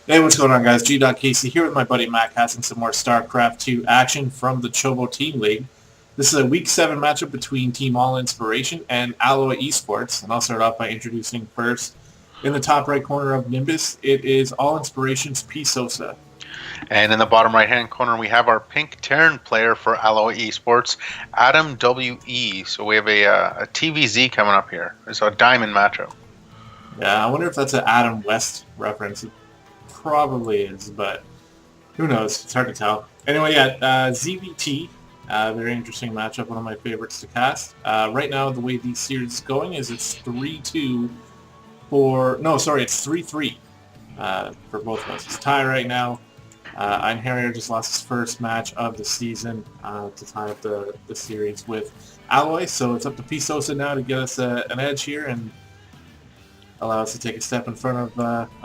Hey, what's going on, guys? G.Casey here with my buddy Mac having some more StarCraft 2 action from the Chobo Team League. This is a Week 7 matchup between Team All Inspiration and AlloyE Esports. And I'll start off by introducing first, in the top right corner of Nimbus, it is All Inspiration's PSosa. And in the bottom right-hand corner, we have our pink Terran player for AlloyE Esports, AdamWE. So we have a TVZ coming up here. It's a diamond matchup. Yeah, I wonder if that's an Adam West reference. It probably is, but who knows? It's hard to tell. Anyway, yeah, ZVT. Very interesting matchup, one of my favorites to cast. Right now, the way these series is going is it's 3-2 it's 3-3 for both of us. It's tie right now. Ein Harrier just lost his first match of the season to tie up the series with AlloyE, so it's up to PSosa now to get us an edge here and allow us to take a step in front of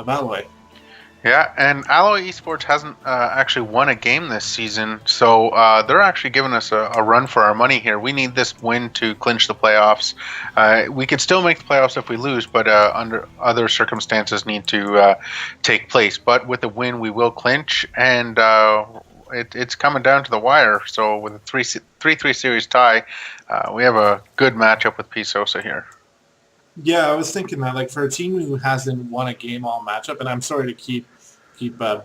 AlloyE. Yeah, and AlloyE Esports hasn't actually won a game this season, so they're actually giving us a run for our money here. We need this win to clinch the playoffs. We could still make the playoffs if we lose, but under other circumstances need to take place. But with the win, we will clinch, and it's coming down to the wire. So with a 3-3 series tie, we have a good matchup with PSosa here. Yeah, I was thinking that, like, for a team who hasn't won a game all matchup, and I'm sorry to keep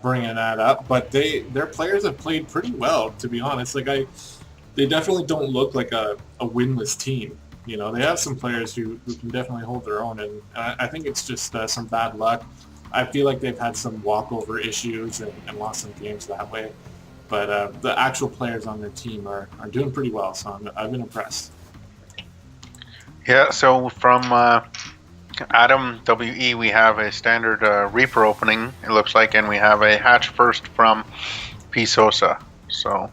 bringing that up, but their players have played pretty well, to be honest. Like, they definitely don't look like a winless team. You know, they have some players who can definitely hold their own, and I think it's just some bad luck. I feel like they've had some walkover issues and lost some games that way. But the actual players on their team are doing pretty well, so I've been impressed. Yeah, so from AdamWE, we have a standard Reaper opening, it looks like, and we have a hatch first from PSosa. So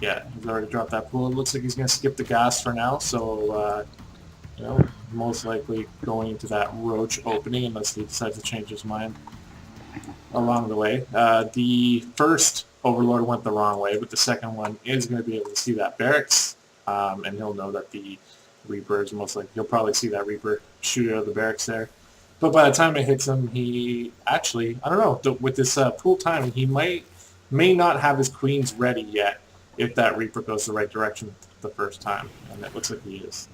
yeah, he's already dropped that pool. It looks like he's going to skip the gas for now, so most likely going into that Roach opening unless he decides to change his mind along the way. The first Overlord went the wrong way, but the second one is going to be able to see that barracks, and he'll know that the Reaper is most likely. You'll probably see that Reaper shoot out of the barracks there. But by the time it hits him, he actually, I don't know, with this pool timing, he may not have his queens ready yet if that Reaper goes the right direction the first time, and it looks like he is.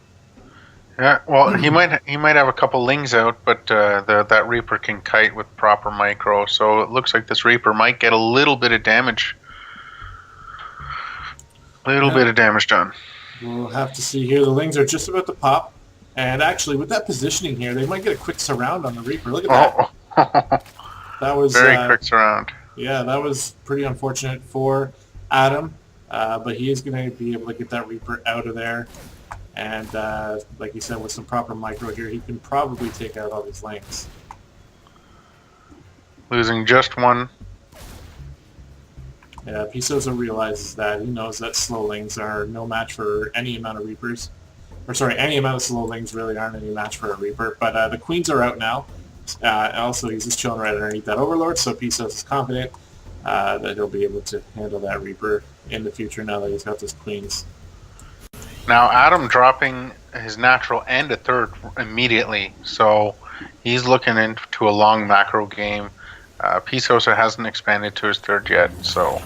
yeah, well, he might have a couple lings out, but that Reaper can kite with proper micro. So it looks like this Reaper might get a little bit of damage, bit of damage done. We'll have to see here. The Lings are just about to pop. And actually, with that positioning here, they might get a quick surround on the Reaper. Look at that. Oh. That was very quick surround. Yeah, that was pretty unfortunate for Adam. But he is going to be able to get that Reaper out of there. And like you said, with some proper micro here, he can probably take out all these Lings. Losing just one. Yeah, PSosa realizes that. He knows that slowlings are no match for any amount of Reapers. Or sorry, any amount of slowlings really aren't any match for a Reaper. But the queens are out now. Also, he's just chilling right underneath that Overlord, so PSosa is confident that he'll be able to handle that Reaper in the future now that he's got those queens. Now, Adam dropping his natural and a third immediately, so he's looking into a long macro game. PSosa hasn't expanded to his third yet, so...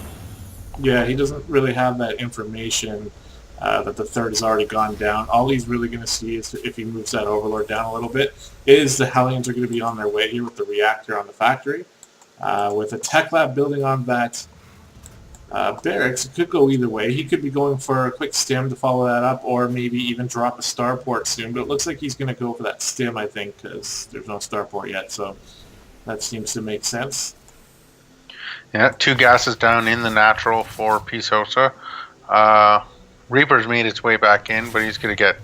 Yeah, he doesn't really have that information that the third has already gone down. All he's really going to see is if he moves that Overlord down a little bit, is the Hellions are going to be on their way here with the reactor on the factory. With a tech lab building on that barracks, it could go either way. He could be going for a quick stim to follow that up, or maybe even drop a starport soon. But it looks like he's going to go for that stim, I think, because there's no starport yet. So that seems to make sense. Yeah, 2 gases down in the natural for PSosa. Reaper's made its way back in, but he's going to get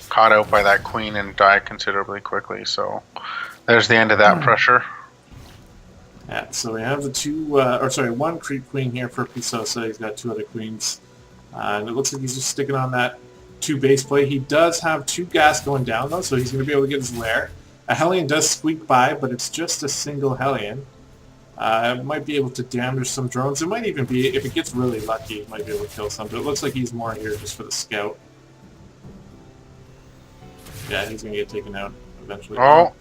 caught out by that queen and die considerably quickly. So there's the end of that pressure. Yeah, so we have the one creep queen here for PSosa. He's got 2 other queens. And it looks like he's just sticking on that 2 base play. He does have 2 gas going down, though, so he's going to be able to get his lair. A Hellion does squeak by, but it's just a single Hellion. It might be able to damage some drones. It might even be, if it gets really lucky, it might be able to kill some. But it looks like he's more here just for the scout. Yeah, he's going to get taken out eventually. Oh,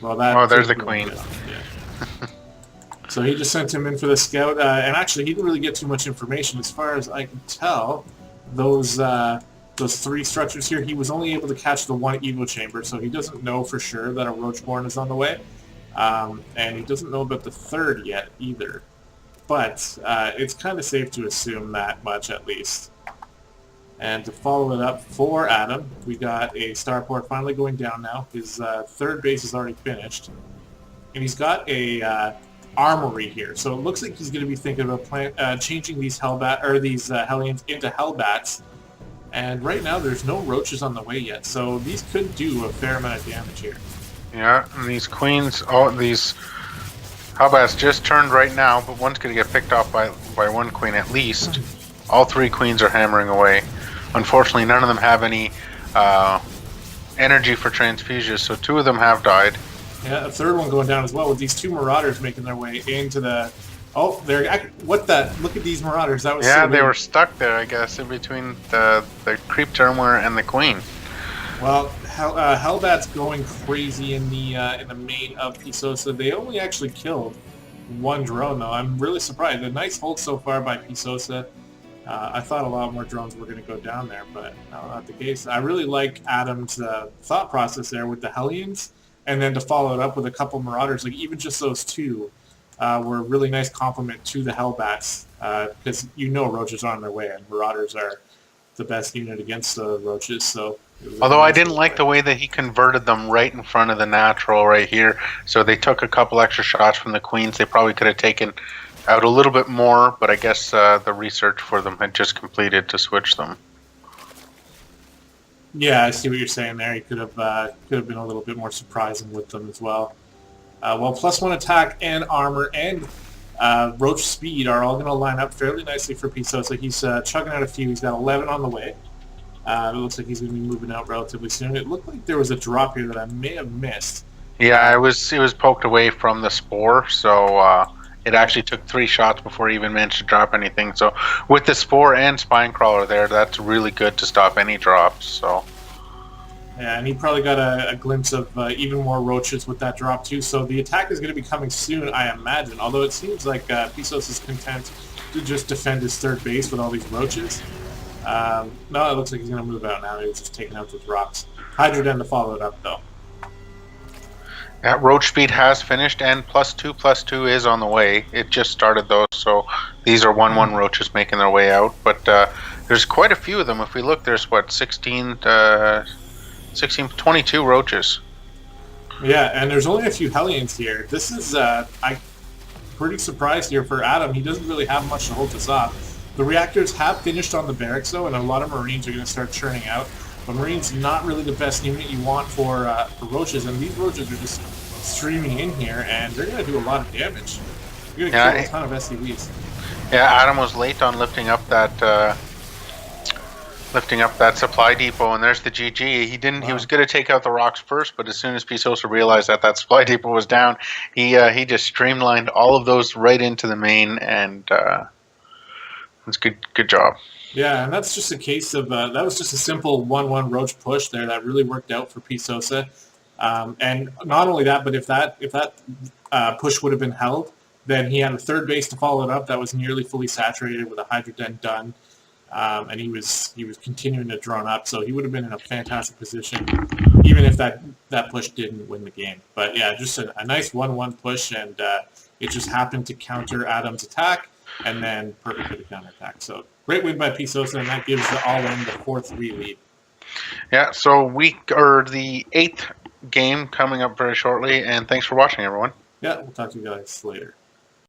well, there's the queen. Yeah. So he just sent him in for the scout, and actually he didn't really get too much information. As far as I can tell, those 3 structures here, he was only able to catch the 1 Evo chamber, so he doesn't know for sure that a Roachborn is on the way. And he doesn't know about the 3rd yet either. But it's kind of safe to assume that much at least. And to follow it up for Adam, we got a starport finally going down now. His 3rd base is already finished. And he's got a armory here. So it looks like he's going to be thinking about changing these Hellions into Hellbats. And right now there's no roaches on the way yet. So these could do a fair amount of damage here. Yeah, and these queens, these Hellbats just turned right now, but one's going to get picked off by 1 queen at least. All 3 queens are hammering away. Unfortunately, none of them have any energy for transfusions, so 2 of them have died. Yeah, a 3rd one going down as well with these 2 Marauders making their way into the... Oh, they're... What the... Look at these Marauders. That was yeah, so they were stuck there, I guess, in between the Creep Termwer and the Queen. Well, Hellbat's going crazy in the main of PSosa. They only actually killed 1 drone, though. I'm really surprised. A nice hold so far by PSosa. I thought a lot more drones were going to go down there, but no, not the case. I really like Adam's thought process there with the Hellions, and then to follow it up with a couple Marauders. Like, even just those 2 were a really nice compliment to the Hellbats, because roaches are on their way, and Marauders are the best unit against the roaches, so... Although I didn't like the way that he converted them right in front of the natural right here, so they took a couple extra shots from the queens. They probably could have taken out a little bit more, but I guess the research for them had just completed to switch them. Yeah, I see what you're saying there. He could have been a little bit more surprising with them as well. Well, +1 attack and armor and roach speed are all going to line up fairly nicely for PSosa. He's chugging out a few. He's got 11 on the way. It looks like he's going to be moving out relatively soon. It looked like there was a drop here that I may have missed. Yeah, it was poked away from the spore, so it actually took 3 shots before he even managed to drop anything. So with the spore and spine crawler there, that's really good to stop any drops. So yeah, and he probably got a glimpse of even more roaches with that drop too. So the attack is going to be coming soon, I imagine. Although it seems like PSosa is content to just defend his 3rd base with all these roaches. No, it looks like he's going to move out now. He's just taking out those rocks. Hydroden to follow it up, though. Yeah, roach speed has finished, and +2 is on the way. It just started, though, so these are 1/1 roaches making their way out. But there's quite a few of them. If we look, there's, 22 roaches. Yeah, and there's only a few Hellions here. This is, I'm pretty surprised here for Adam. He doesn't really have much to hold us off. The reactors have finished on the barracks, though, and a lot of Marines are going to start churning out. But Marines not really the best unit you want for roaches, and these roaches are just streaming in here, and they're going to do a lot of damage. You're going to kill a ton of SCVs. Yeah, Adam was late on lifting up that supply depot, and there's the GG. He was going to take out the rocks first, but as soon as PSosa realized that supply depot was down, he just streamlined all of those right into the main, and it's good job. Yeah, and that's just a case of that was just a simple 1/1 roach push there that really worked out for PSosa. And not only that, but if that push would have been held, then he had a 3rd base to follow it up that was nearly fully saturated with a Hydroden done, and he was continuing to drone up, so he would have been in a fantastic position, even if that push didn't win the game. But yeah, just a nice 1/1 push, and it just happened to counter Adam's attack, and then perfect for the counterattack. So great win by PSosa, and that gives the Allin the 4-3 lead. Yeah, so the 8th game coming up very shortly, and thanks for watching, everyone. Yeah, we'll talk to you guys later.